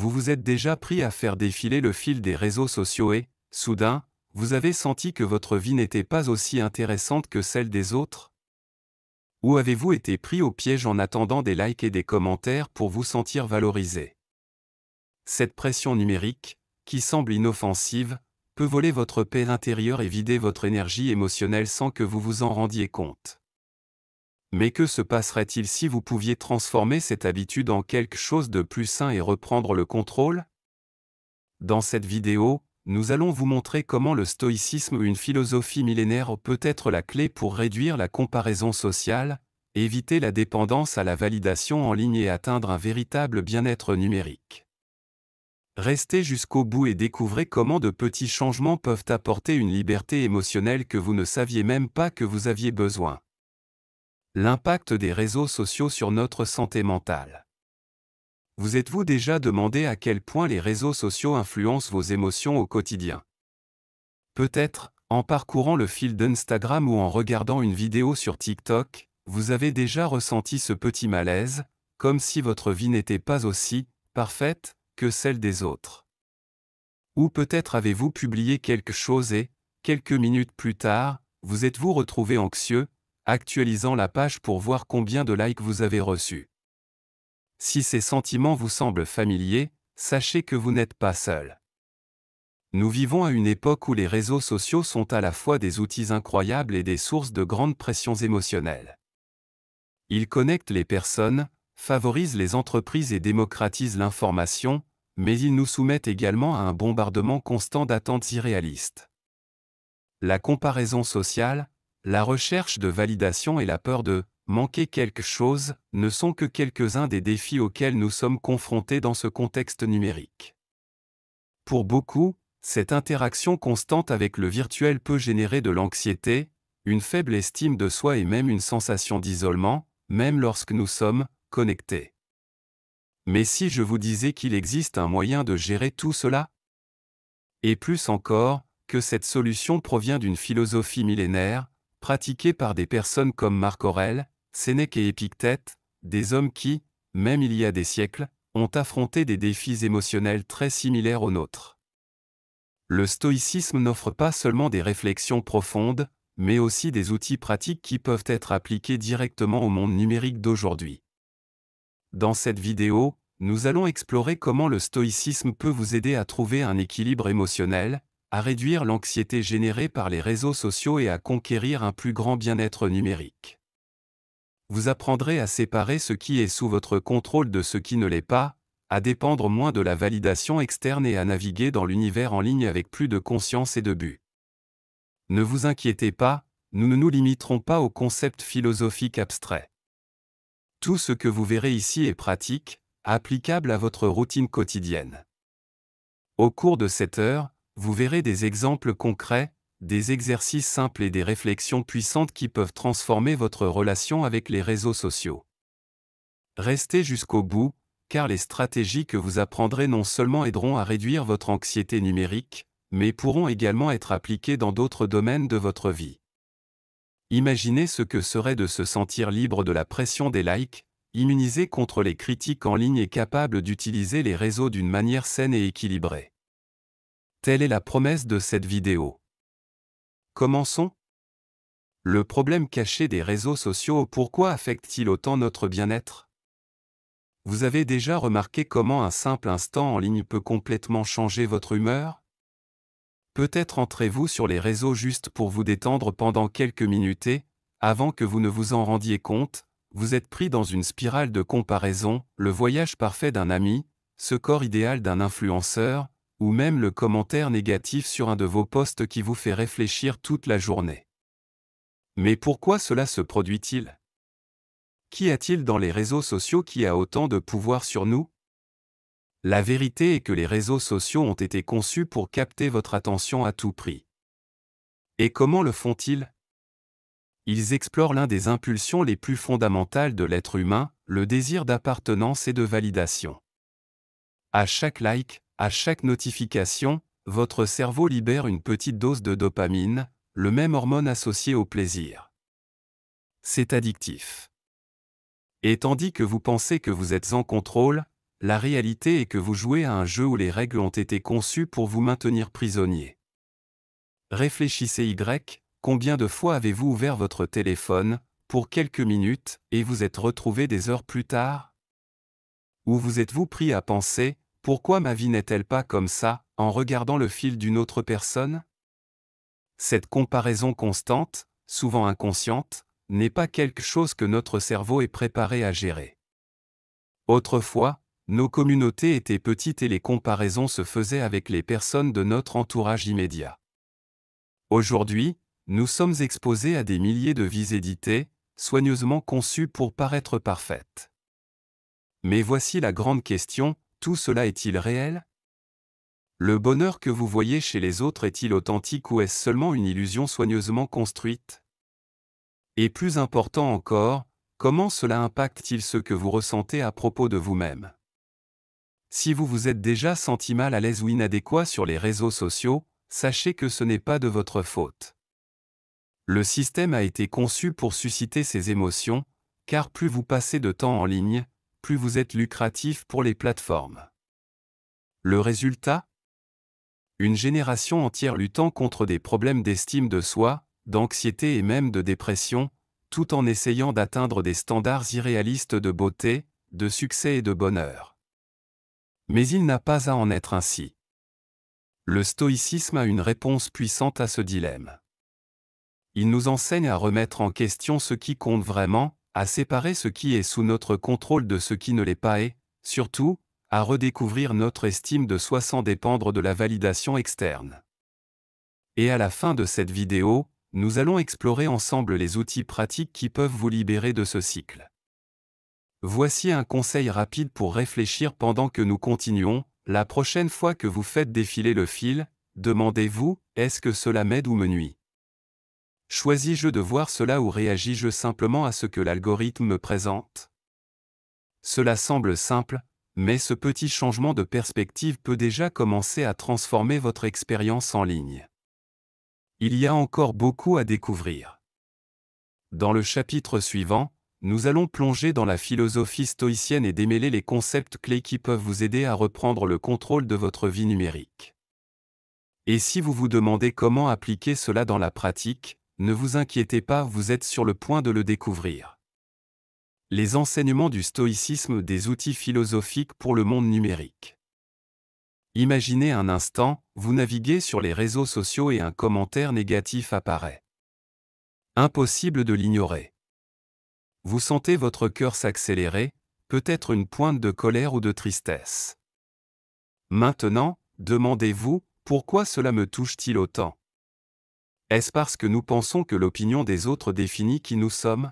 Vous vous êtes déjà pris à faire défiler le fil des réseaux sociaux et, soudain, vous avez senti que votre vie n'était pas aussi intéressante que celle des autres? Ou avez-vous été pris au piège en attendant des likes et des commentaires pour vous sentir valorisé? Cette pression numérique, qui semble inoffensive, peut voler votre paix intérieure et vider votre énergie émotionnelle sans que vous vous en rendiez compte. Mais que se passerait-il si vous pouviez transformer cette habitude en quelque chose de plus sain et reprendre le contrôle? Dans cette vidéo, nous allons vous montrer comment le stoïcisme, une philosophie millénaire, peut être la clé pour réduire la comparaison sociale, éviter la dépendance à la validation en ligne et atteindre un véritable bien-être numérique. Restez jusqu'au bout et découvrez comment de petits changements peuvent apporter une liberté émotionnelle que vous ne saviez même pas que vous aviez besoin. L'impact des réseaux sociaux sur notre santé mentale. Vous êtes-vous déjà demandé à quel point les réseaux sociaux influencent vos émotions au quotidien? Peut-être, en parcourant le fil d'Instagram ou en regardant une vidéo sur TikTok, vous avez déjà ressenti ce petit malaise, comme si votre vie n'était pas aussi parfaite que celle des autres. Ou peut-être avez-vous publié quelque chose et, quelques minutes plus tard, vous êtes-vous retrouvé anxieux, actualisant la page pour voir combien de likes vous avez reçus. Si ces sentiments vous semblent familiers, sachez que vous n'êtes pas seul. Nous vivons à une époque où les réseaux sociaux sont à la fois des outils incroyables et des sources de grandes pressions émotionnelles. Ils connectent les personnes, favorisent les entreprises et démocratisent l'information, mais ils nous soumettent également à un bombardement constant d'attentes irréalistes. La comparaison sociale, la recherche de validation et la peur de manquer quelque chose ne sont que quelques-uns des défis auxquels nous sommes confrontés dans ce contexte numérique. Pour beaucoup, cette interaction constante avec le virtuel peut générer de l'anxiété, une faible estime de soi et même une sensation d'isolement, même lorsque nous sommes connectés. Mais si je vous disais qu'il existe un moyen de gérer tout cela? Et plus encore, que cette solution provient d'une philosophie millénaire, pratiquée par des personnes comme Marc Aurèle, Sénèque et Épictète, des hommes qui, même il y a des siècles, ont affronté des défis émotionnels très similaires aux nôtres. Le stoïcisme n'offre pas seulement des réflexions profondes, mais aussi des outils pratiques qui peuvent être appliqués directement au monde numérique d'aujourd'hui. Dans cette vidéo, nous allons explorer comment le stoïcisme peut vous aider à trouver un équilibre émotionnel, à réduire l'anxiété générée par les réseaux sociaux et à conquérir un plus grand bien-être numérique. Vous apprendrez à séparer ce qui est sous votre contrôle de ce qui ne l'est pas, à dépendre moins de la validation externe et à naviguer dans l'univers en ligne avec plus de conscience et de but. Ne vous inquiétez pas, nous ne nous limiterons pas aux concepts philosophiques abstraits. Tout ce que vous verrez ici est pratique, applicable à votre routine quotidienne. Au cours de cette heure, vous verrez des exemples concrets, des exercices simples et des réflexions puissantes qui peuvent transformer votre relation avec les réseaux sociaux. Restez jusqu'au bout, car les stratégies que vous apprendrez non seulement aideront à réduire votre anxiété numérique, mais pourront également être appliquées dans d'autres domaines de votre vie. Imaginez ce que serait de se sentir libre de la pression des likes, immunisé contre les critiques en ligne et capable d'utiliser les réseaux d'une manière saine et équilibrée. Telle est la promesse de cette vidéo. Commençons. Le problème caché des réseaux sociaux, pourquoi affecte-t-il autant notre bien-être? Vous avez déjà remarqué comment un simple instant en ligne peut complètement changer votre humeur? Peut-être entrez-vous sur les réseaux juste pour vous détendre pendant quelques minutes et, avant que vous ne vous en rendiez compte, vous êtes pris dans une spirale de comparaison, le voyage parfait d'un ami, ce corps idéal d'un influenceur, ou même le commentaire négatif sur un de vos posts qui vous fait réfléchir toute la journée. Mais pourquoi cela se produit-il? Qu'y a-t-il dans les réseaux sociaux qui a autant de pouvoir sur nous? La vérité est que les réseaux sociaux ont été conçus pour capter votre attention à tout prix. Et comment le font-ils? Ils explorent l'un des impulsions les plus fondamentales de l'être humain, le désir d'appartenance et de validation. À chaque like, à chaque notification, votre cerveau libère une petite dose de dopamine, le même hormone associé au plaisir. C'est addictif. Et tandis que vous pensez que vous êtes en contrôle, la réalité est que vous jouez à un jeu où les règles ont été conçues pour vous maintenir prisonnier. Réfléchissez combien de fois avez-vous ouvert votre téléphone, pour quelques minutes, et vous êtes retrouvé des heures plus tard? Ou vous êtes-vous pris à penser, pourquoi ma vie n'est-elle pas comme ça, en regardant le fil d'une autre personne? Cette comparaison constante, souvent inconsciente, n'est pas quelque chose que notre cerveau est préparé à gérer. Autrefois, nos communautés étaient petites et les comparaisons se faisaient avec les personnes de notre entourage immédiat. Aujourd'hui, nous sommes exposés à des milliers de vies éditées, soigneusement conçues pour paraître parfaites. Mais voici la grande question, tout cela est-il réel? Le bonheur que vous voyez chez les autres est-il authentique ou est-ce seulement une illusion soigneusement construite? Et plus important encore, comment cela impacte-t-il ce que vous ressentez à propos de vous-même? Si vous vous êtes déjà senti mal à l'aise ou inadéquat sur les réseaux sociaux, sachez que ce n'est pas de votre faute. Le système a été conçu pour susciter ces émotions, car plus vous passez de temps en ligne, plus vous êtes lucratif pour les plateformes. Le résultat? Une génération entière luttant contre des problèmes d'estime de soi, d'anxiété et même de dépression, tout en essayant d'atteindre des standards irréalistes de beauté, de succès et de bonheur. Mais il n'a pas à en être ainsi. Le stoïcisme a une réponse puissante à ce dilemme. Il nous enseigne à remettre en question ce qui compte vraiment, à séparer ce qui est sous notre contrôle de ce qui ne l'est pas et, surtout, à redécouvrir notre estime de soi sans dépendre de la validation externe. Et à la fin de cette vidéo, nous allons explorer ensemble les outils pratiques qui peuvent vous libérer de ce cycle. Voici un conseil rapide pour réfléchir pendant que nous continuons. La prochaine fois que vous faites défiler le fil, demandez-vous, est-ce que cela m'aide ou me nuit? Choisis-je de voir cela ou réagis-je simplement à ce que l'algorithme me présente? Cela semble simple, mais ce petit changement de perspective peut déjà commencer à transformer votre expérience en ligne. Il y a encore beaucoup à découvrir. Dans le chapitre suivant, nous allons plonger dans la philosophie stoïcienne et démêler les concepts clés qui peuvent vous aider à reprendre le contrôle de votre vie numérique. Et si vous vous demandez comment appliquer cela dans la pratique, ne vous inquiétez pas, vous êtes sur le point de le découvrir. Les enseignements du stoïcisme, des outils philosophiques pour le monde numérique. Imaginez un instant, vous naviguez sur les réseaux sociaux et un commentaire négatif apparaît. Impossible de l'ignorer. Vous sentez votre cœur s'accélérer, peut-être une pointe de colère ou de tristesse. Maintenant, demandez-vous, pourquoi cela me touche-t-il autant? Est-ce parce que nous pensons que l'opinion des autres définit qui nous sommes?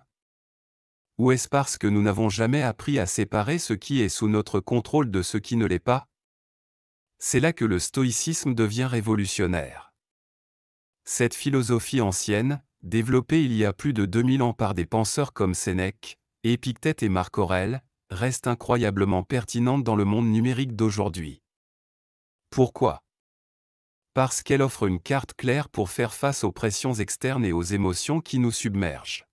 Ou est-ce parce que nous n'avons jamais appris à séparer ce qui est sous notre contrôle de ce qui ne l'est pas? C'est là que le stoïcisme devient révolutionnaire. Cette philosophie ancienne, développée il y a plus de 2000 ans par des penseurs comme Sénèque, Épictète et Marc Aurèle, reste incroyablement pertinente dans le monde numérique d'aujourd'hui. Pourquoi? Parce qu'elle offre une carte claire pour faire face aux pressions externes et aux émotions qui nous submergent.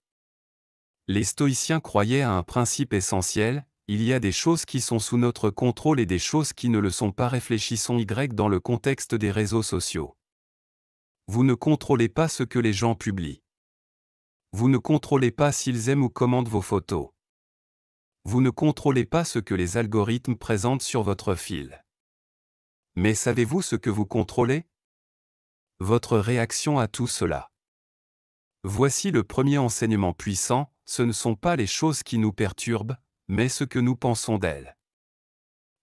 Les stoïciens croyaient à un principe essentiel, il y a des choses qui sont sous notre contrôle et des choses qui ne le sont pas. Réfléchissons dans le contexte des réseaux sociaux. Vous ne contrôlez pas ce que les gens publient. Vous ne contrôlez pas s'ils aiment ou commentent vos photos. Vous ne contrôlez pas ce que les algorithmes présentent sur votre fil. Mais savez-vous ce que vous contrôlez? Votre réaction à tout cela. Voici le premier enseignement puissant, ce ne sont pas les choses qui nous perturbent, mais ce que nous pensons d'elles.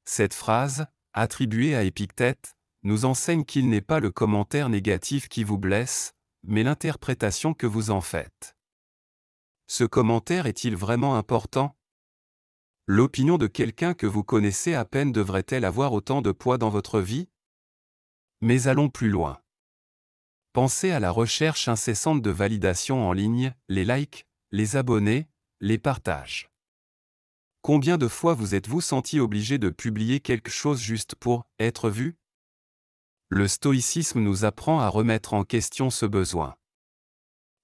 Cette phrase, attribuée à Épictète, nous enseigne qu'il n'est pas le commentaire négatif qui vous blesse, mais l'interprétation que vous en faites. Ce commentaire est-il vraiment important? L'opinion de quelqu'un que vous connaissez à peine devrait-elle avoir autant de poids dans votre vie? Mais allons plus loin. Pensez à la recherche incessante de validation en ligne, les likes, les abonnés, les partages. Combien de fois vous êtes-vous senti obligé de publier quelque chose juste pour être vu? Le stoïcisme nous apprend à remettre en question ce besoin.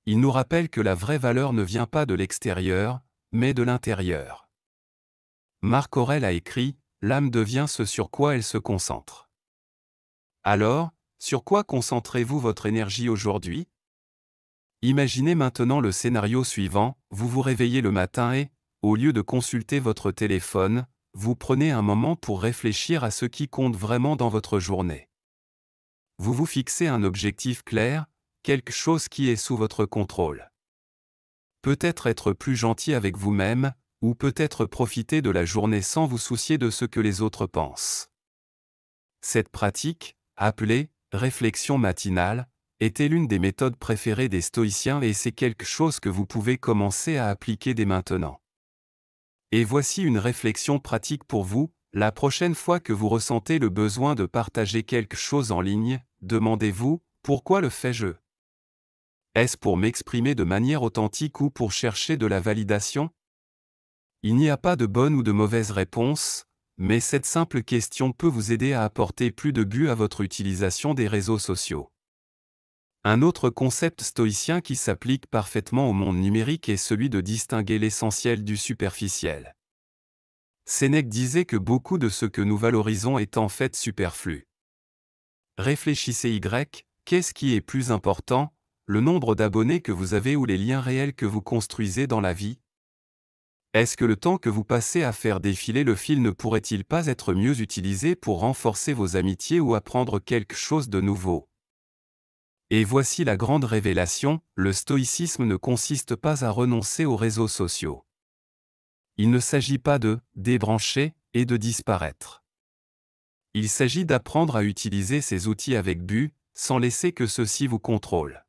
Il nous rappelle que la vraie valeur ne vient pas de l'extérieur, mais de l'intérieur. Marc Aurèle a écrit l'âme devient ce sur quoi elle se concentre. Alors, sur quoi concentrez-vous votre énergie aujourd'hui? Imaginez maintenant le scénario suivant, vous vous réveillez le matin et, au lieu de consulter votre téléphone, vous prenez un moment pour réfléchir à ce qui compte vraiment dans votre journée. Vous vous fixez un objectif clair, quelque chose qui est sous votre contrôle. Peut-être être plus gentil avec vous-même, ou peut-être profiter de la journée sans vous soucier de ce que les autres pensent. Cette pratique, appelée « réflexion matinale », était l'une des méthodes préférées des stoïciens et c'est quelque chose que vous pouvez commencer à appliquer dès maintenant. Et voici une réflexion pratique pour vous, la prochaine fois que vous ressentez le besoin de partager quelque chose en ligne, demandez-vous « Pourquoi le fais-je ? Est-ce pour m'exprimer de manière authentique ou pour chercher de la validation ? » Il n'y a pas de bonne ou de mauvaise réponse, mais cette simple question peut vous aider à apporter plus de but à votre utilisation des réseaux sociaux. Un autre concept stoïcien qui s'applique parfaitement au monde numérique est celui de distinguer l'essentiel du superficiel. Sénèque disait que beaucoup de ce que nous valorisons est en fait superflu. Réfléchissez qu'est-ce qui est plus important, le nombre d'abonnés que vous avez ou les liens réels que vous construisez dans la vie? Est-ce que le temps que vous passez à faire défiler le fil ne pourrait-il pas être mieux utilisé pour renforcer vos amitiés ou apprendre quelque chose de nouveau? Et voici la grande révélation, le stoïcisme ne consiste pas à renoncer aux réseaux sociaux. Il ne s'agit pas de débrancher et de disparaître. Il s'agit d'apprendre à utiliser ces outils avec but, sans laisser que ceux-ci vous contrôlent.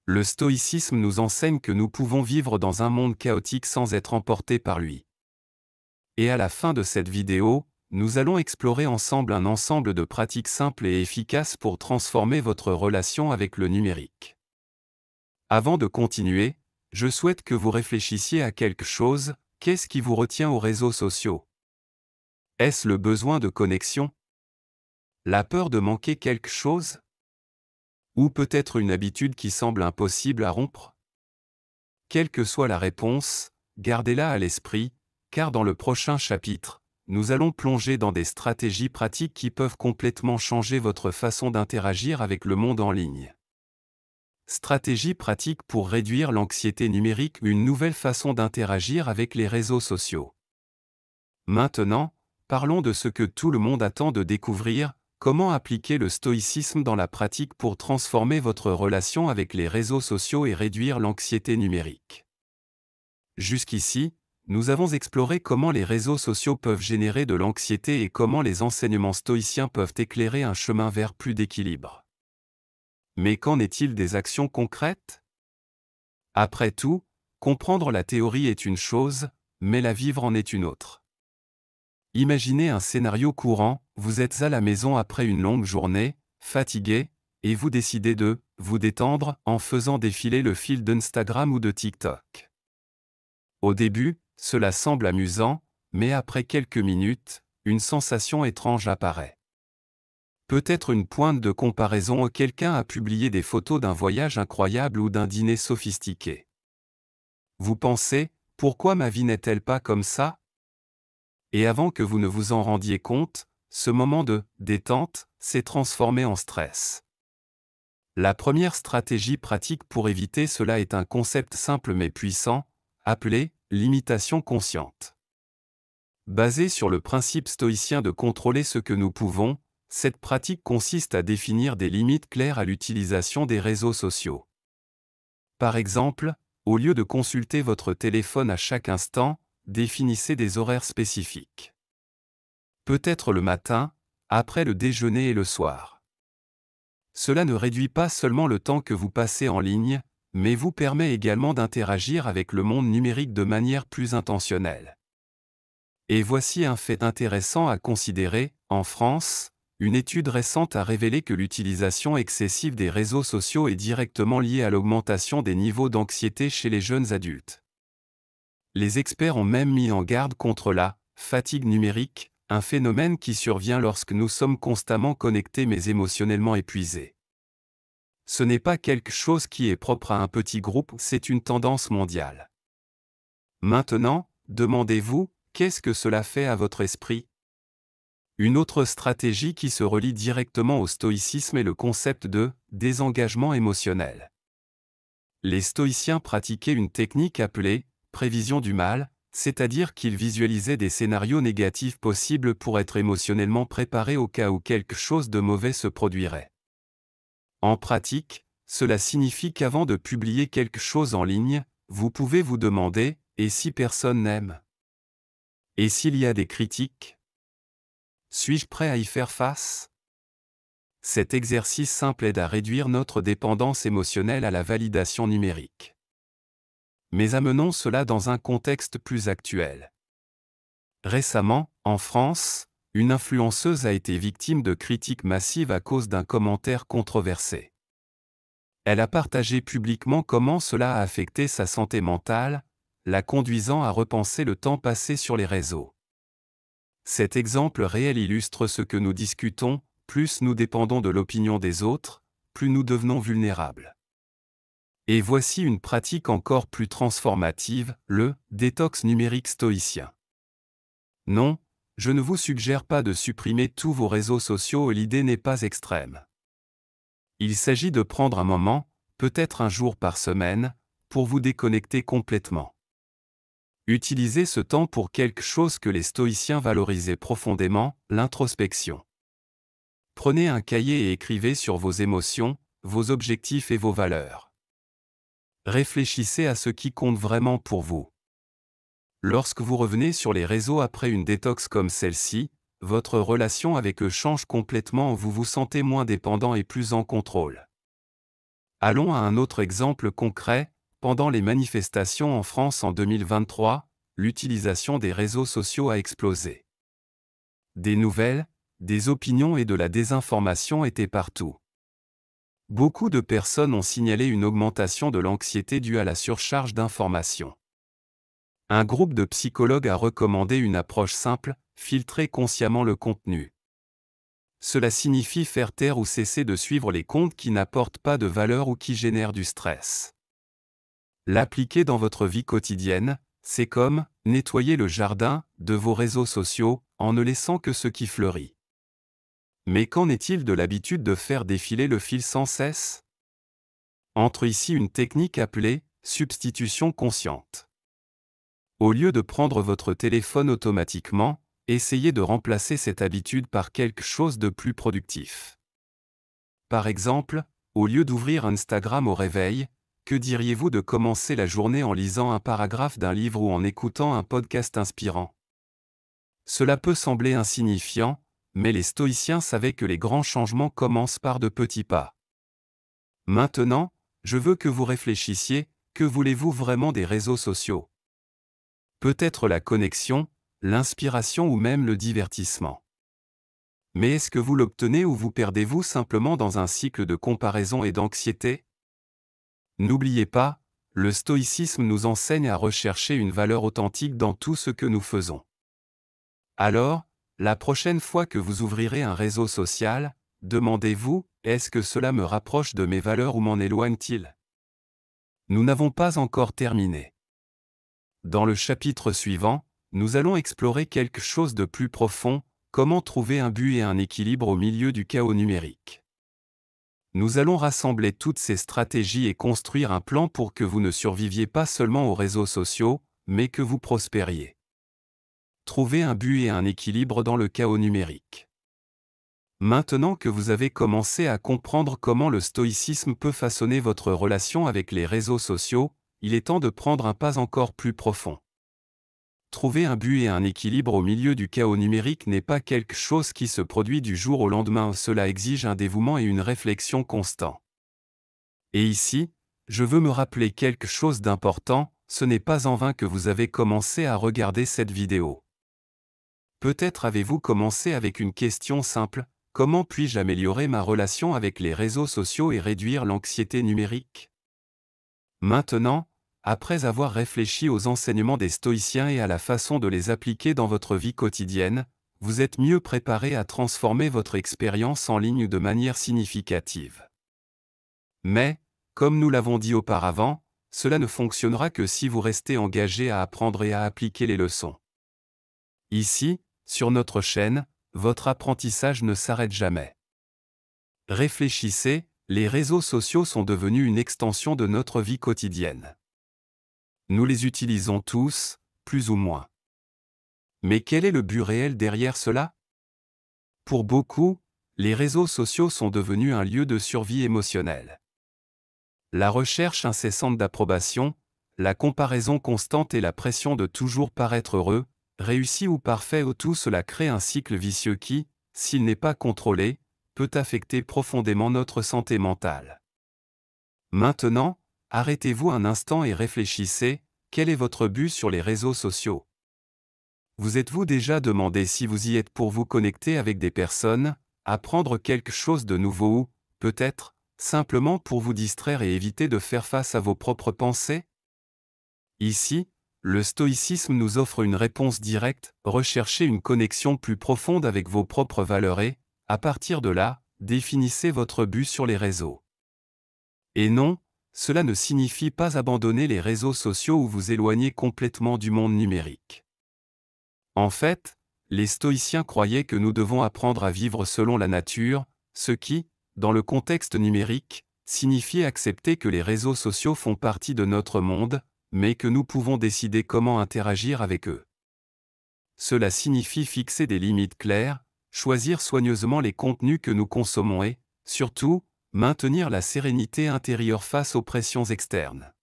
Le stoïcisme nous enseigne que nous pouvons vivre dans un monde chaotique sans être emportés par lui. Et à la fin de cette vidéo, nous allons explorer ensemble un ensemble de pratiques simples et efficaces pour transformer votre relation avec le numérique. Avant de continuer, je souhaite que vous réfléchissiez à quelque chose, qu'est-ce qui vous retient aux réseaux sociaux? Est-ce le besoin de connexion? La peur de manquer quelque chose? Ou peut-être une habitude qui semble impossible à rompre? Quelle que soit la réponse, gardez-la à l'esprit, car dans le prochain chapitre, nous allons plonger dans des stratégies pratiques qui peuvent complètement changer votre façon d'interagir avec le monde en ligne. Stratégies pratiques pour réduire l'anxiété numérique, une nouvelle façon d'interagir avec les réseaux sociaux. Maintenant, parlons de ce que tout le monde attend de découvrir, comment appliquer le stoïcisme dans la pratique pour transformer votre relation avec les réseaux sociaux et réduire l'anxiété numérique. Jusqu'ici, nous avons exploré comment les réseaux sociaux peuvent générer de l'anxiété et comment les enseignements stoïciens peuvent éclairer un chemin vers plus d'équilibre. Mais qu'en est-il des actions concrètes? Après tout, comprendre la théorie est une chose, mais la vivre en est une autre. Imaginez un scénario courant, vous êtes à la maison après une longue journée, fatigué, et vous décidez de vous détendre en faisant défiler le fil d'Instagram ou de TikTok. Au début, cela semble amusant, mais après quelques minutes, une sensation étrange apparaît. Peut-être une pointe de comparaison où quelqu'un a publié des photos d'un voyage incroyable ou d'un dîner sophistiqué. Vous pensez, pourquoi ma vie n'est-elle pas comme ça? Et avant que vous ne vous en rendiez compte, ce moment de détente s'est transformé en stress. La première stratégie pratique pour éviter cela est un concept simple mais puissant, appelé limitation consciente. Basée sur le principe stoïcien de contrôler ce que nous pouvons, cette pratique consiste à définir des limites claires à l'utilisation des réseaux sociaux. Par exemple, au lieu de consulter votre téléphone à chaque instant, définissez des horaires spécifiques. Peut-être le matin, après le déjeuner et le soir. Cela ne réduit pas seulement le temps que vous passez en ligne, mais vous permet également d'interagir avec le monde numérique de manière plus intentionnelle. Et voici un fait intéressant à considérer, en France, une étude récente a révélé que l'utilisation excessive des réseaux sociaux est directement liée à l'augmentation des niveaux d'anxiété chez les jeunes adultes. Les experts ont même mis en garde contre la fatigue numérique, un phénomène qui survient lorsque nous sommes constamment connectés mais émotionnellement épuisés. Ce n'est pas quelque chose qui est propre à un petit groupe, c'est une tendance mondiale. Maintenant, demandez-vous, qu'est-ce que cela fait à votre esprit? Une autre stratégie qui se relie directement au stoïcisme est le concept de désengagement émotionnel. Les stoïciens pratiquaient une technique appelée prévision du mal, c'est-à-dire qu'ils visualisaient des scénarios négatifs possibles pour être émotionnellement préparés au cas où quelque chose de mauvais se produirait. En pratique, cela signifie qu'avant de publier quelque chose en ligne, vous pouvez vous demander « et si personne n'aime ? Et s'il y a des critiques ? Suis-je prêt à y faire face ?» Cet exercice simple aide à réduire notre dépendance émotionnelle à la validation numérique. Mais amenons cela dans un contexte plus actuel. Récemment, en France, une influenceuse a été victime de critiques massives à cause d'un commentaire controversé. Elle a partagé publiquement comment cela a affecté sa santé mentale, la conduisant à repenser le temps passé sur les réseaux. Cet exemple réel illustre ce que nous discutons, plus nous dépendons de l'opinion des autres, plus nous devenons vulnérables. Et voici une pratique encore plus transformative, le détox numérique stoïcien. Non, je ne vous suggère pas de supprimer tous vos réseaux sociaux et l'idée n'est pas extrême. Il s'agit de prendre un moment, peut-être un jour par semaine, pour vous déconnecter complètement. Utilisez ce temps pour quelque chose que les stoïciens valorisaient profondément, l'introspection. Prenez un cahier et écrivez sur vos émotions, vos objectifs et vos valeurs. Réfléchissez à ce qui compte vraiment pour vous. Lorsque vous revenez sur les réseaux après une détox comme celle-ci, votre relation avec eux change complètement, vous vous sentez moins dépendant et plus en contrôle. Allons à un autre exemple concret. Pendant les manifestations en France en 2023, l'utilisation des réseaux sociaux a explosé. Des nouvelles, des opinions et de la désinformation étaient partout. Beaucoup de personnes ont signalé une augmentation de l'anxiété due à la surcharge d'informations. Un groupe de psychologues a recommandé une approche simple, filtrer consciemment le contenu. Cela signifie faire taire ou cesser de suivre les comptes qui n'apportent pas de valeur ou qui génèrent du stress. L'appliquer dans votre vie quotidienne, c'est comme nettoyer le jardin de vos réseaux sociaux en ne laissant que ce qui fleurit. Mais qu'en est-il de l'habitude de faire défiler le fil sans cesse ? Entre ici une technique appelée substitution consciente. Au lieu de prendre votre téléphone automatiquement, essayez de remplacer cette habitude par quelque chose de plus productif. Par exemple, au lieu d'ouvrir Instagram au réveil, que diriez-vous de commencer la journée en lisant un paragraphe d'un livre ou en écoutant un podcast inspirant ? Cela peut sembler insignifiant, mais les stoïciens savaient que les grands changements commencent par de petits pas. Maintenant, je veux que vous réfléchissiez, que voulez-vous vraiment des réseaux sociaux ? Peut-être la connexion, l'inspiration ou même le divertissement. Mais est-ce que vous l'obtenez ou vous perdez-vous simplement dans un cycle de comparaison et d'anxiété ? N'oubliez pas, le stoïcisme nous enseigne à rechercher une valeur authentique dans tout ce que nous faisons. Alors, la prochaine fois que vous ouvrirez un réseau social, demandez-vous, est-ce que cela me rapproche de mes valeurs ou m'en éloigne-t-il ? Nous n'avons pas encore terminé. Dans le chapitre suivant, nous allons explorer quelque chose de plus profond, comment trouver un but et un équilibre au milieu du chaos numérique. Nous allons rassembler toutes ces stratégies et construire un plan pour que vous ne surviviez pas seulement aux réseaux sociaux, mais que vous prospériez. Trouvez un but et un équilibre dans le chaos numérique. Maintenant que vous avez commencé à comprendre comment le stoïcisme peut façonner votre relation avec les réseaux sociaux, il est temps de prendre un pas encore plus profond. Trouver un but et un équilibre au milieu du chaos numérique n'est pas quelque chose qui se produit du jour au lendemain, cela exige un dévouement et une réflexion constants. Et ici, je veux me rappeler quelque chose d'important, ce n'est pas en vain que vous avez commencé à regarder cette vidéo. Peut-être avez-vous commencé avec une question simple, comment puis-je améliorer ma relation avec les réseaux sociaux et réduire l'anxiété numérique ? Maintenant, après avoir réfléchi aux enseignements des stoïciens et à la façon de les appliquer dans votre vie quotidienne, vous êtes mieux préparé à transformer votre expérience en ligne de manière significative. Mais, comme nous l'avons dit auparavant, cela ne fonctionnera que si vous restez engagé à apprendre et à appliquer les leçons. Ici, sur notre chaîne, votre apprentissage ne s'arrête jamais. Réfléchissez, les réseaux sociaux sont devenus une extension de notre vie quotidienne. Nous les utilisons tous, plus ou moins. Mais quel est le but réel derrière cela? Pour beaucoup, les réseaux sociaux sont devenus un lieu de survie émotionnelle. La recherche incessante d'approbation, la comparaison constante et la pression de toujours paraître heureux, réussi ou parfait, tout cela crée un cycle vicieux qui, s'il n'est pas contrôlé, peut affecter profondément notre santé mentale. Maintenant, arrêtez-vous un instant et réfléchissez, quel est votre but sur les réseaux sociaux? Vous êtes-vous déjà demandé si vous y êtes pour vous connecter avec des personnes, apprendre quelque chose de nouveau ou, peut-être, simplement pour vous distraire et éviter de faire face à vos propres pensées? Ici, le stoïcisme nous offre une réponse directe: recherchez une connexion plus profonde avec vos propres valeurs et, à partir de là, définissez votre but sur les réseaux. Et non, cela ne signifie pas abandonner les réseaux sociaux ou vous éloigner complètement du monde numérique. En fait, les stoïciens croyaient que nous devons apprendre à vivre selon la nature, ce qui, dans le contexte numérique, signifiait accepter que les réseaux sociaux font partie de notre monde, mais que nous pouvons décider comment interagir avec eux. Cela signifie fixer des limites claires, choisir soigneusement les contenus que nous consommons et, surtout, maintenir la sérénité intérieure face aux pressions externes.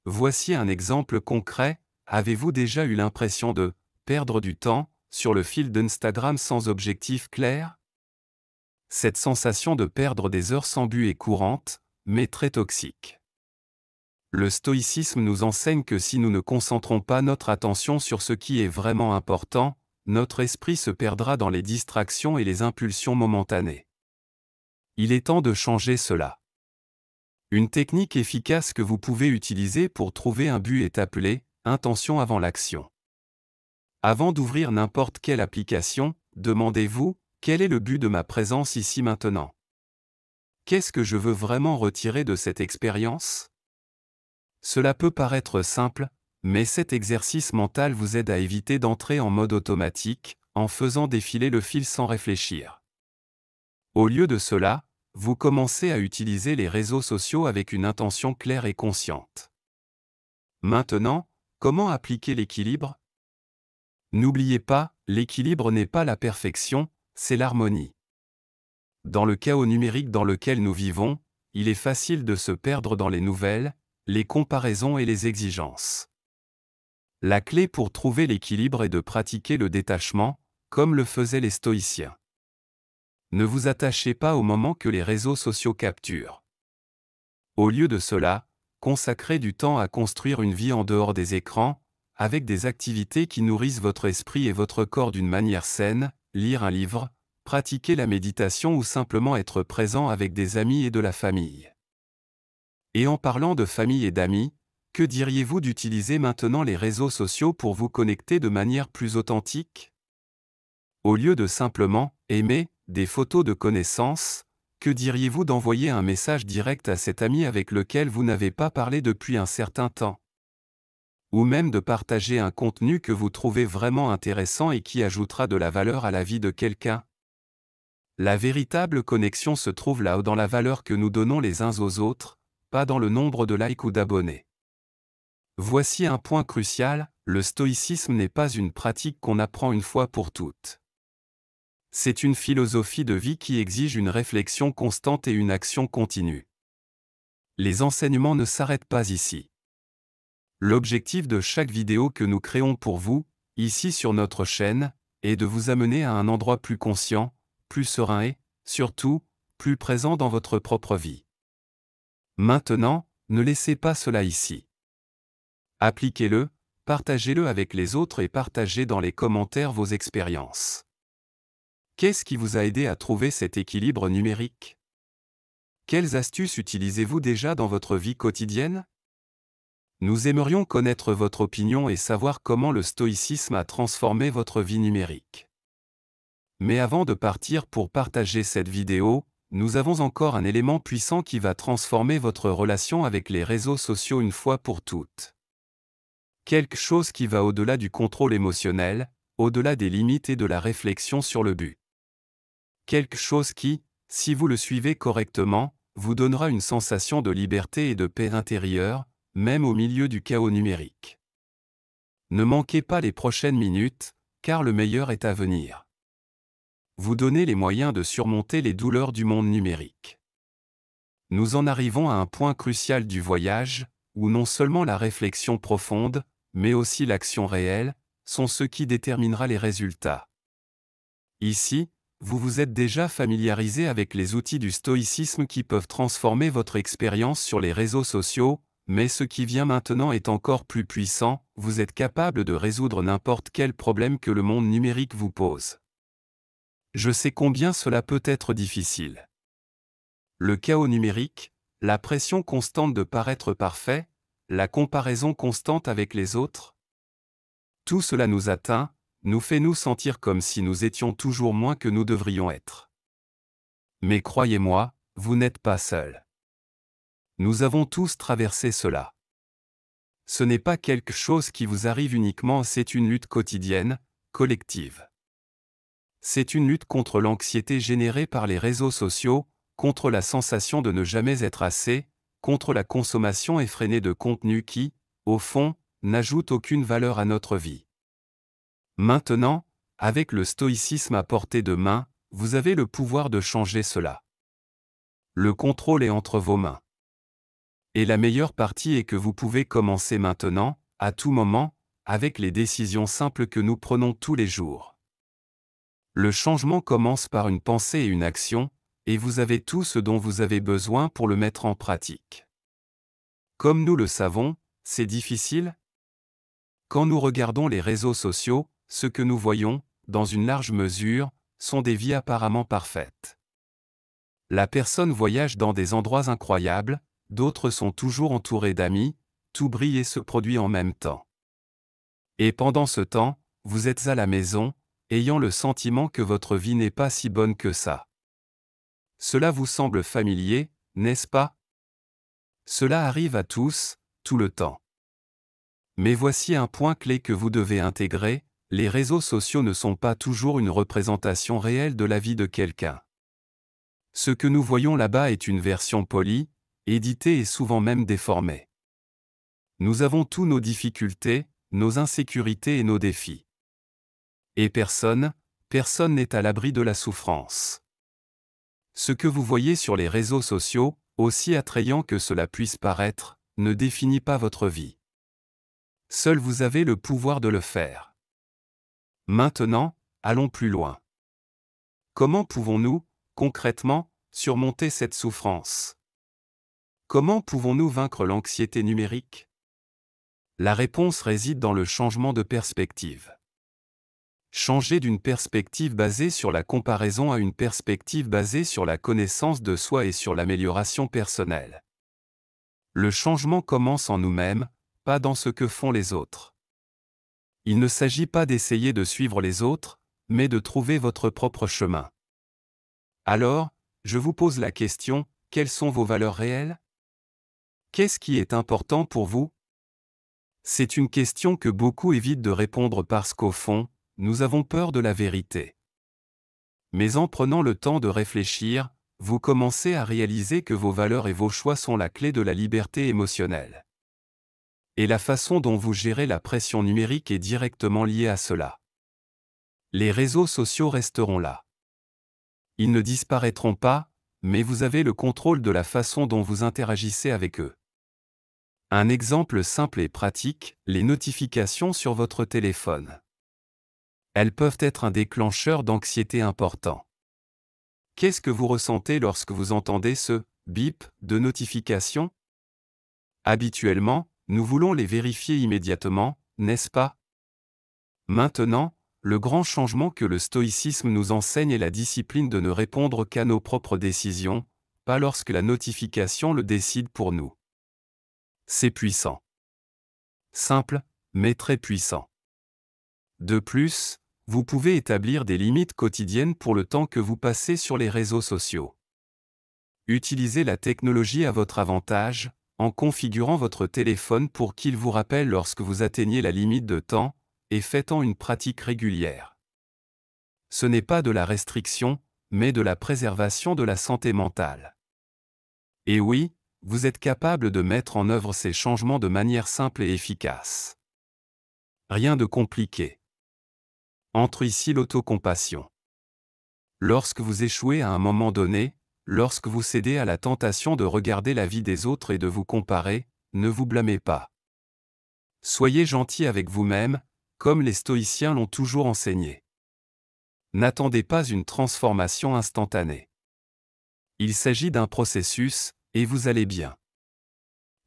Voici un exemple concret: avez-vous déjà eu l'impression de perdre du temps sur le fil d'Instagram sans objectif clair? Cette sensation de perdre des heures sans but est courante, mais très toxique. Le stoïcisme nous enseigne que si nous ne concentrons pas notre attention sur ce qui est vraiment important, notre esprit se perdra dans les distractions et les impulsions momentanées. Il est temps de changer cela. Une technique efficace que vous pouvez utiliser pour trouver un but est appelée « intention avant l'action ». Avant d'ouvrir n'importe quelle application, demandez-vous « quel est le but de ma présence ici maintenant? Qu'est-ce que je veux vraiment retirer de cette expérience ?» Cela peut paraître simple, mais cet exercice mental vous aide à éviter d'entrer en mode automatique, en faisant défiler le fil sans réfléchir. Au lieu de cela, vous commencez à utiliser les réseaux sociaux avec une intention claire et consciente. Maintenant, comment appliquer l'équilibre? N'oubliez pas, l'équilibre n'est pas la perfection, c'est l'harmonie. Dans le chaos numérique dans lequel nous vivons, il est facile de se perdre dans les nouvelles, les comparaisons et les exigences. La clé pour trouver l'équilibre est de pratiquer le détachement, comme le faisaient les stoïciens. Ne vous attachez pas au moment que les réseaux sociaux capturent. Au lieu de cela, consacrez du temps à construire une vie en dehors des écrans, avec des activités qui nourrissent votre esprit et votre corps d'une manière saine, lire un livre, pratiquer la méditation ou simplement être présent avec des amis et de la famille. Et en parlant de famille et d'amis, que diriez-vous d'utiliser maintenant les réseaux sociaux pour vous connecter de manière plus authentique? Au lieu de simplement « aimer » des photos de connaissances, que diriez-vous d'envoyer un message direct à cet ami avec lequel vous n'avez pas parlé depuis un certain temps? Ou même de partager un contenu que vous trouvez vraiment intéressant et qui ajoutera de la valeur à la vie de quelqu'un? La véritable connexion se trouve là-haut, dans la valeur que nous donnons les uns aux autres, pas dans le nombre de likes ou d'abonnés. Voici un point crucial: le stoïcisme n'est pas une pratique qu'on apprend une fois pour toutes. C'est une philosophie de vie qui exige une réflexion constante et une action continue. Les enseignements ne s'arrêtent pas ici. L'objectif de chaque vidéo que nous créons pour vous, ici sur notre chaîne, est de vous amener à un endroit plus conscient, plus serein et, surtout, plus présent dans votre propre vie. Maintenant, ne laissez pas cela ici. Appliquez-le, partagez-le avec les autres et partagez dans les commentaires vos expériences. Qu'est-ce qui vous a aidé à trouver cet équilibre numérique? Quelles astuces utilisez-vous déjà dans votre vie quotidienne? Nous aimerions connaître votre opinion et savoir comment le stoïcisme a transformé votre vie numérique. Mais avant de partir pour partager cette vidéo, nous avons encore un élément puissant qui va transformer votre relation avec les réseaux sociaux une fois pour toutes. Quelque chose qui va au-delà du contrôle émotionnel, au-delà des limites et de la réflexion sur le but. Quelque chose qui, si vous le suivez correctement, vous donnera une sensation de liberté et de paix intérieure, même au milieu du chaos numérique. Ne manquez pas les prochaines minutes, car le meilleur est à venir. Vous donnez les moyens de surmonter les douleurs du monde numérique. Nous en arrivons à un point crucial du voyage, où non seulement la réflexion profonde, mais aussi l'action réelle, sont ce qui déterminera les résultats. Ici, vous vous êtes déjà familiarisé avec les outils du stoïcisme qui peuvent transformer votre expérience sur les réseaux sociaux, mais ce qui vient maintenant est encore plus puissant, vous êtes capable de résoudre n'importe quel problème que le monde numérique vous pose. Je sais combien cela peut être difficile. Le chaos numérique, la pression constante de paraître parfait, la comparaison constante avec les autres. Tout cela nous atteint, nous fait nous sentir comme si nous étions toujours moins que nous devrions être. Mais croyez-moi, vous n'êtes pas seul. Nous avons tous traversé cela. Ce n'est pas quelque chose qui vous arrive uniquement, c'est une lutte quotidienne, collective. C'est une lutte contre l'anxiété générée par les réseaux sociaux, contre la sensation de ne jamais être assez, contre la consommation effrénée de contenu qui, au fond, n'ajoute aucune valeur à notre vie. Maintenant, avec le stoïcisme à portée de main, vous avez le pouvoir de changer cela. Le contrôle est entre vos mains. Et la meilleure partie est que vous pouvez commencer maintenant, à tout moment, avec les décisions simples que nous prenons tous les jours. Le changement commence par une pensée et une action, et vous avez tout ce dont vous avez besoin pour le mettre en pratique. Comme nous le savons, c'est difficile. Quand nous regardons les réseaux sociaux, ce que nous voyons, dans une large mesure, sont des vies apparemment parfaites. La personne voyage dans des endroits incroyables, d'autres sont toujours entourés d'amis, tout brille et se produit en même temps. Et pendant ce temps, vous êtes à la maison, ayant le sentiment que votre vie n'est pas si bonne que ça. Cela vous semble familier, n'est-ce pas? Cela arrive à tous, tout le temps. Mais voici un point clé que vous devez intégrer, les réseaux sociaux ne sont pas toujours une représentation réelle de la vie de quelqu'un. Ce que nous voyons là-bas est une version polie, éditée et souvent même déformée. Nous avons tous nos difficultés, nos insécurités et nos défis. Et personne n'est à l'abri de la souffrance. Ce que vous voyez sur les réseaux sociaux, aussi attrayant que cela puisse paraître, ne définit pas votre vie. Seul vous avez le pouvoir de le faire. Maintenant, allons plus loin. Comment pouvons-nous, concrètement, surmonter cette souffrance? Comment pouvons-nous vaincre l'anxiété numérique? La réponse réside dans le changement de perspective. Changer d'une perspective basée sur la comparaison à une perspective basée sur la connaissance de soi et sur l'amélioration personnelle. Le changement commence en nous-mêmes, pas dans ce que font les autres. Il ne s'agit pas d'essayer de suivre les autres, mais de trouver votre propre chemin. Alors, je vous pose la question, quelles sont vos valeurs réelles? Qu'est-ce qui est important pour vous? C'est une question que beaucoup évitent de répondre parce qu'au fond, nous avons peur de la vérité. Mais en prenant le temps de réfléchir, vous commencez à réaliser que vos valeurs et vos choix sont la clé de la liberté émotionnelle. Et la façon dont vous gérez la pression numérique est directement liée à cela. Les réseaux sociaux resteront là. Ils ne disparaîtront pas, mais vous avez le contrôle de la façon dont vous interagissez avec eux. Un exemple simple et pratique, les notifications sur votre téléphone. Elles peuvent être un déclencheur d'anxiété important. Qu'est-ce que vous ressentez lorsque vous entendez ce « bip » de notification? Habituellement, nous voulons les vérifier immédiatement, n'est-ce pas? Maintenant, le grand changement que le stoïcisme nous enseigne est la discipline de ne répondre qu'à nos propres décisions, pas lorsque la notification le décide pour nous. C'est puissant. Simple, mais très puissant. De plus, vous pouvez établir des limites quotidiennes pour le temps que vous passez sur les réseaux sociaux. Utilisez la technologie à votre avantage, en configurant votre téléphone pour qu'il vous rappelle lorsque vous atteignez la limite de temps, et faites-en une pratique régulière. Ce n'est pas de la restriction, mais de la préservation de la santé mentale. Et oui, vous êtes capable de mettre en œuvre ces changements de manière simple et efficace. Rien de compliqué. Entre ici l'autocompassion. Lorsque vous échouez à un moment donné, lorsque vous cédez à la tentation de regarder la vie des autres et de vous comparer, ne vous blâmez pas. Soyez gentil avec vous-même, comme les stoïciens l'ont toujours enseigné. N'attendez pas une transformation instantanée. Il s'agit d'un processus, et vous allez bien.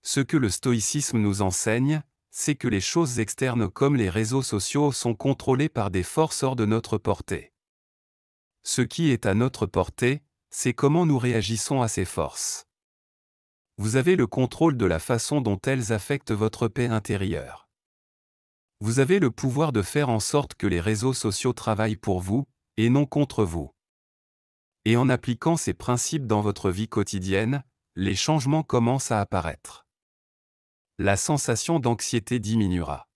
Ce que le stoïcisme nous enseigne, c'est que les choses externes comme les réseaux sociaux sont contrôlées par des forces hors de notre portée. Ce qui est à notre portée, c'est comment nous réagissons à ces forces. Vous avez le contrôle de la façon dont elles affectent votre paix intérieure. Vous avez le pouvoir de faire en sorte que les réseaux sociaux travaillent pour vous, et non contre vous. Et en appliquant ces principes dans votre vie quotidienne, les changements commencent à apparaître. La sensation d'anxiété diminuera.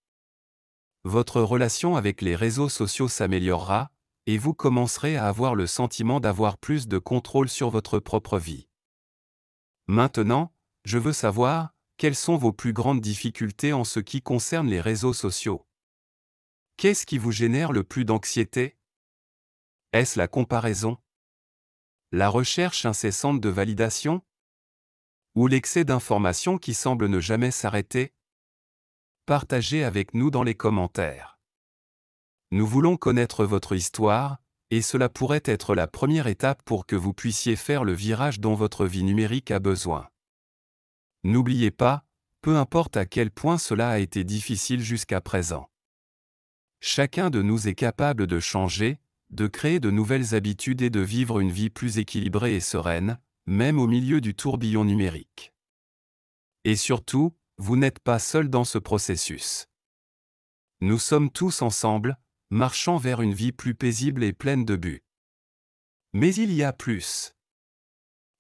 Votre relation avec les réseaux sociaux s'améliorera, et vous commencerez à avoir le sentiment d'avoir plus de contrôle sur votre propre vie. Maintenant, je veux savoir, quelles sont vos plus grandes difficultés en ce qui concerne les réseaux sociaux? Qu'est-ce qui vous génère le plus d'anxiété? Est-ce la comparaison? La recherche incessante de validation? Ou l'excès d'informations qui semble ne jamais s'arrêter? Partagez avec nous dans les commentaires. Nous voulons connaître votre histoire, et cela pourrait être la première étape pour que vous puissiez faire le virage dont votre vie numérique a besoin. N'oubliez pas, peu importe à quel point cela a été difficile jusqu'à présent. Chacun de nous est capable de changer, de créer de nouvelles habitudes et de vivre une vie plus équilibrée et sereine, même au milieu du tourbillon numérique. Et surtout, vous n'êtes pas seul dans ce processus. Nous sommes tous ensemble, marchant vers une vie plus paisible et pleine de buts. Mais il y a plus.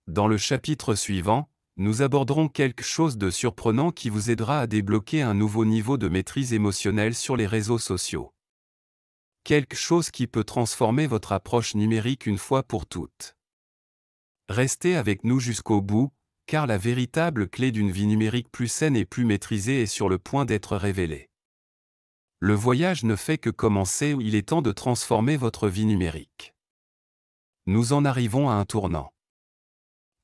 Dans le chapitre suivant, nous aborderons quelque chose de surprenant qui vous aidera à débloquer un nouveau niveau de maîtrise émotionnelle sur les réseaux sociaux. Quelque chose qui peut transformer votre approche numérique une fois pour toutes. Restez avec nous jusqu'au bout, car la véritable clé d'une vie numérique plus saine et plus maîtrisée est sur le point d'être révélée. Le voyage ne fait que commencer, il est temps de transformer votre vie numérique. Nous en arrivons à un tournant.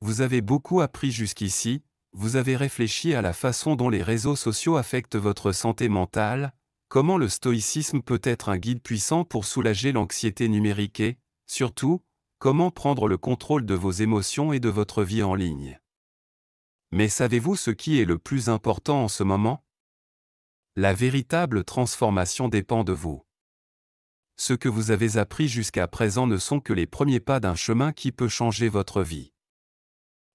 Vous avez beaucoup appris jusqu'ici, vous avez réfléchi à la façon dont les réseaux sociaux affectent votre santé mentale, comment le stoïcisme peut être un guide puissant pour soulager l'anxiété numérique et, surtout, comment prendre le contrôle de vos émotions et de votre vie en ligne. Mais savez-vous ce qui est le plus important en ce moment? La véritable transformation dépend de vous. Ce que vous avez appris jusqu'à présent ne sont que les premiers pas d'un chemin qui peut changer votre vie.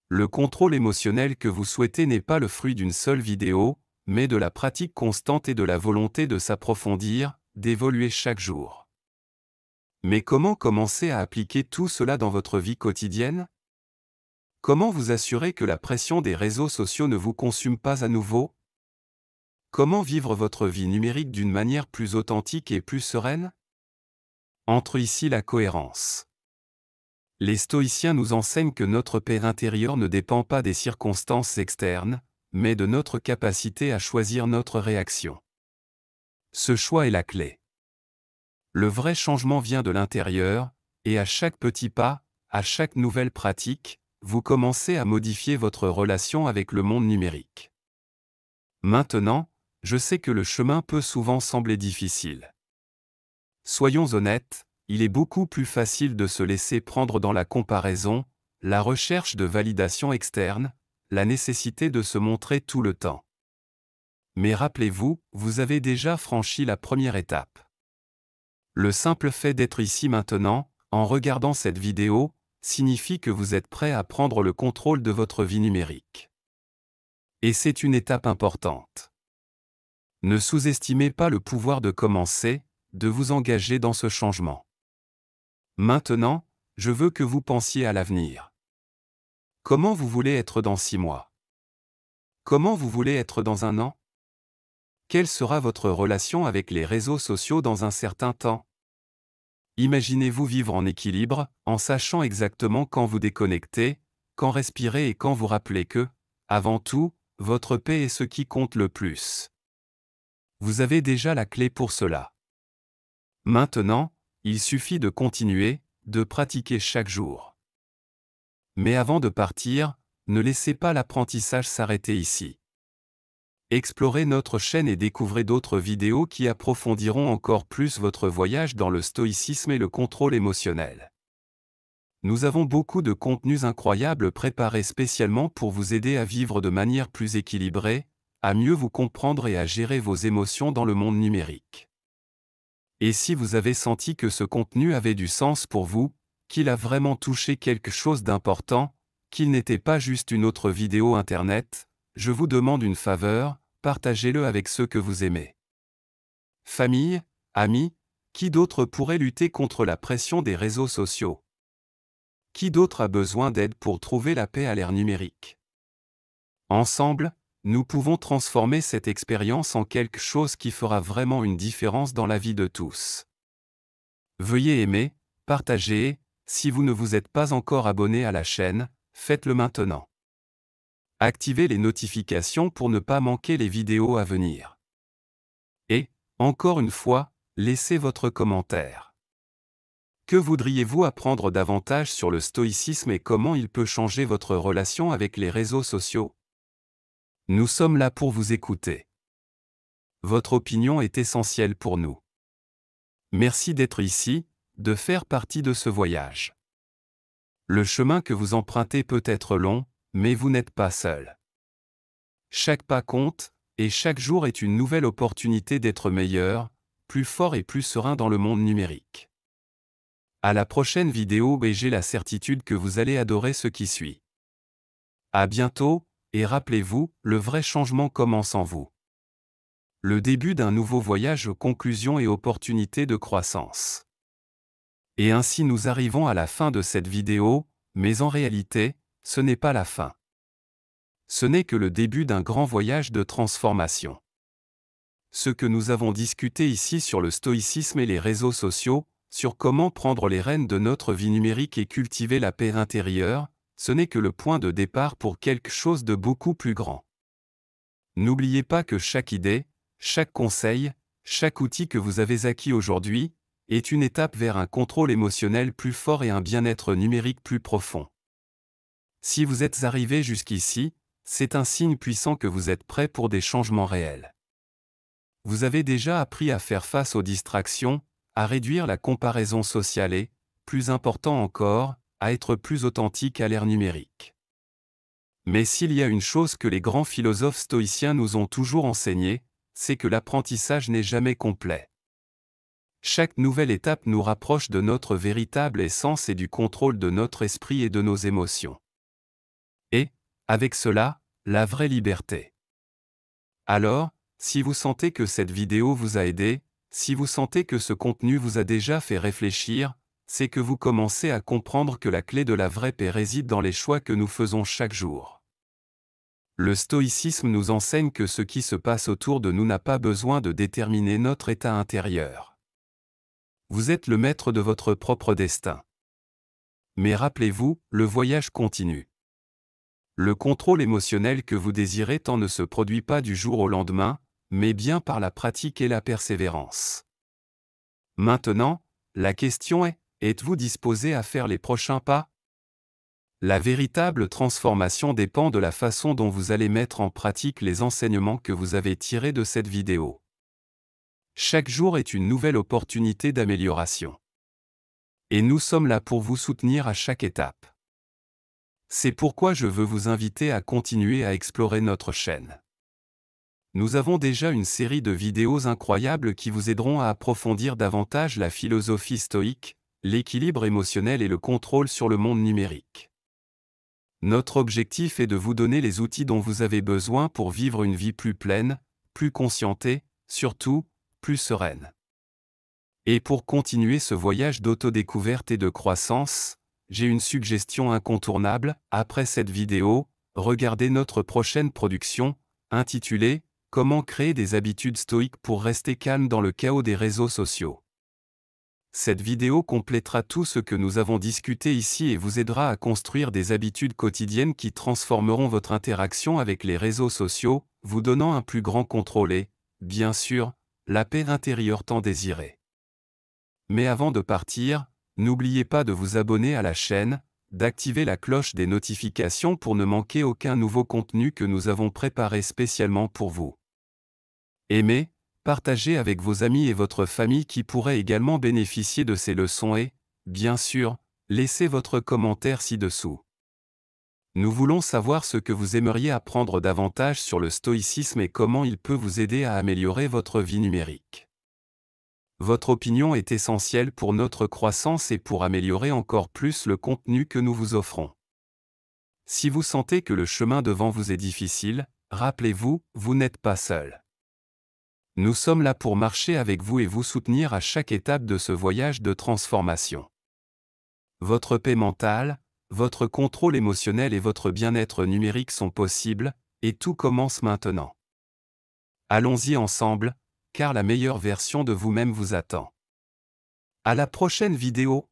Le contrôle émotionnel que vous souhaitez n'est pas le fruit d'une seule vidéo, mais de la pratique constante et de la volonté de s'approfondir, d'évoluer chaque jour. Mais comment commencer à appliquer tout cela dans votre vie quotidienne? Comment vous assurer que la pression des réseaux sociaux ne vous consume pas à nouveau? Comment vivre votre vie numérique d'une manière plus authentique et plus sereine? Entre ici la cohérence. Les stoïciens nous enseignent que notre paix intérieure ne dépend pas des circonstances externes, mais de notre capacité à choisir notre réaction. Ce choix est la clé. Le vrai changement vient de l'intérieur, et à chaque petit pas, à chaque nouvelle pratique, vous commencez à modifier votre relation avec le monde numérique. Maintenant, je sais que le chemin peut souvent sembler difficile. Soyons honnêtes, il est beaucoup plus facile de se laisser prendre dans la comparaison, la recherche de validation externe, la nécessité de se montrer tout le temps. Mais rappelez-vous, vous avez déjà franchi la première étape. Le simple fait d'être ici maintenant, en regardant cette vidéo, signifie que vous êtes prêt à prendre le contrôle de votre vie numérique. Et c'est une étape importante. Ne sous-estimez pas le pouvoir de commencer, de vous engager dans ce changement. Maintenant, je veux que vous pensiez à l'avenir. Comment vous voulez être dans 6 mois? Comment vous voulez être dans 1 an? Quelle sera votre relation avec les réseaux sociaux dans un certain temps? Imaginez-vous vivre en équilibre, en sachant exactement quand vous déconnecter, quand respirer et quand vous rappeler que, avant tout, votre paix est ce qui compte le plus. Vous avez déjà la clé pour cela. Maintenant, il suffit de continuer, de pratiquer chaque jour. Mais avant de partir, ne laissez pas l'apprentissage s'arrêter ici. Explorez notre chaîne et découvrez d'autres vidéos qui approfondiront encore plus votre voyage dans le stoïcisme et le contrôle émotionnel. Nous avons beaucoup de contenus incroyables préparés spécialement pour vous aider à vivre de manière plus équilibrée, à mieux vous comprendre et à gérer vos émotions dans le monde numérique. Et si vous avez senti que ce contenu avait du sens pour vous, qu'il a vraiment touché quelque chose d'important, qu'il n'était pas juste une autre vidéo internet, je vous demande une faveur, partagez-le avec ceux que vous aimez. Famille, amis, qui d'autre pourrait lutter contre la pression des réseaux sociaux? Qui d'autre a besoin d'aide pour trouver la paix à l'ère numérique? Ensemble, nous pouvons transformer cette expérience en quelque chose qui fera vraiment une différence dans la vie de tous. Veuillez aimer, partager et, si vous ne vous êtes pas encore abonné à la chaîne, faites-le maintenant. Activez les notifications pour ne pas manquer les vidéos à venir. Et, encore une fois, laissez votre commentaire. Que voudriez-vous apprendre davantage sur le stoïcisme et comment il peut changer votre relation avec les réseaux sociaux? Nous sommes là pour vous écouter. Votre opinion est essentielle pour nous. Merci d'être ici, de faire partie de ce voyage. Le chemin que vous empruntez peut être long, mais vous n'êtes pas seul. Chaque pas compte, et chaque jour est une nouvelle opportunité d'être meilleur, plus fort et plus serein dans le monde numérique. À la prochaine vidéo et j'ai la certitude que vous allez adorer ce qui suit. À bientôt, et rappelez-vous, le vrai changement commence en vous. Le début d'un nouveau voyage aux conclusions et opportunités de croissance. Et ainsi nous arrivons à la fin de cette vidéo, mais en réalité, ce n'est pas la fin. Ce n'est que le début d'un grand voyage de transformation. Ce que nous avons discuté ici sur le stoïcisme et les réseaux sociaux, sur comment prendre les rênes de notre vie numérique et cultiver la paix intérieure, ce n'est que le point de départ pour quelque chose de beaucoup plus grand. N'oubliez pas que chaque idée, chaque conseil, chaque outil que vous avez acquis aujourd'hui, est une étape vers un contrôle émotionnel plus fort et un bien-être numérique plus profond. Si vous êtes arrivé jusqu'ici, c'est un signe puissant que vous êtes prêt pour des changements réels. Vous avez déjà appris à faire face aux distractions, à réduire la comparaison sociale et, plus important encore, à être plus authentique à l'ère numérique. Mais s'il y a une chose que les grands philosophes stoïciens nous ont toujours enseignée, c'est que l'apprentissage n'est jamais complet. Chaque nouvelle étape nous rapproche de notre véritable essence et du contrôle de notre esprit et de nos émotions. Et, avec cela, la vraie liberté. Alors, si vous sentez que cette vidéo vous a aidé, si vous sentez que ce contenu vous a déjà fait réfléchir, c'est que vous commencez à comprendre que la clé de la vraie paix réside dans les choix que nous faisons chaque jour. Le stoïcisme nous enseigne que ce qui se passe autour de nous n'a pas besoin de déterminer notre état intérieur. Vous êtes le maître de votre propre destin. Mais rappelez-vous, le voyage continue. Le contrôle émotionnel que vous désirez tant ne se produit pas du jour au lendemain, mais bien par la pratique et la persévérance. Maintenant, la question est, êtes-vous disposé à faire les prochains pas? La véritable transformation dépend de la façon dont vous allez mettre en pratique les enseignements que vous avez tirés de cette vidéo. Chaque jour est une nouvelle opportunité d'amélioration. Et nous sommes là pour vous soutenir à chaque étape. C'est pourquoi je veux vous inviter à continuer à explorer notre chaîne. Nous avons déjà une série de vidéos incroyables qui vous aideront à approfondir davantage la philosophie stoïque, l'équilibre émotionnel et le contrôle sur le monde numérique. Notre objectif est de vous donner les outils dont vous avez besoin pour vivre une vie plus pleine, plus consciente et, surtout, plus sereine. Et pour continuer ce voyage d'autodécouverte et de croissance, j'ai une suggestion incontournable. Après cette vidéo, regardez notre prochaine production, intitulée « comment créer des habitudes stoïques pour rester calme dans le chaos des réseaux sociaux. Cette vidéo complétera tout ce que nous avons discuté ici et vous aidera à construire des habitudes quotidiennes qui transformeront votre interaction avec les réseaux sociaux, vous donnant un plus grand contrôle et, bien sûr, la paix intérieure tant désirée. Mais avant de partir, n'oubliez pas de vous abonner à la chaîne, d'activer la cloche des notifications pour ne manquer aucun nouveau contenu que nous avons préparé spécialement pour vous. Aimez, partagez avec vos amis et votre famille qui pourraient également bénéficier de ces leçons et, bien sûr, laissez votre commentaire ci-dessous. Nous voulons savoir ce que vous aimeriez apprendre davantage sur le stoïcisme et comment il peut vous aider à améliorer votre vie numérique. Votre opinion est essentielle pour notre croissance et pour améliorer encore plus le contenu que nous vous offrons. Si vous sentez que le chemin devant vous est difficile, rappelez-vous, vous n'êtes pas seul. Nous sommes là pour marcher avec vous et vous soutenir à chaque étape de ce voyage de transformation. Votre paix mentale, votre contrôle émotionnel et votre bien-être numérique sont possibles, et tout commence maintenant. Allons-y ensemble, car la meilleure version de vous-même vous attend. À la prochaine vidéo.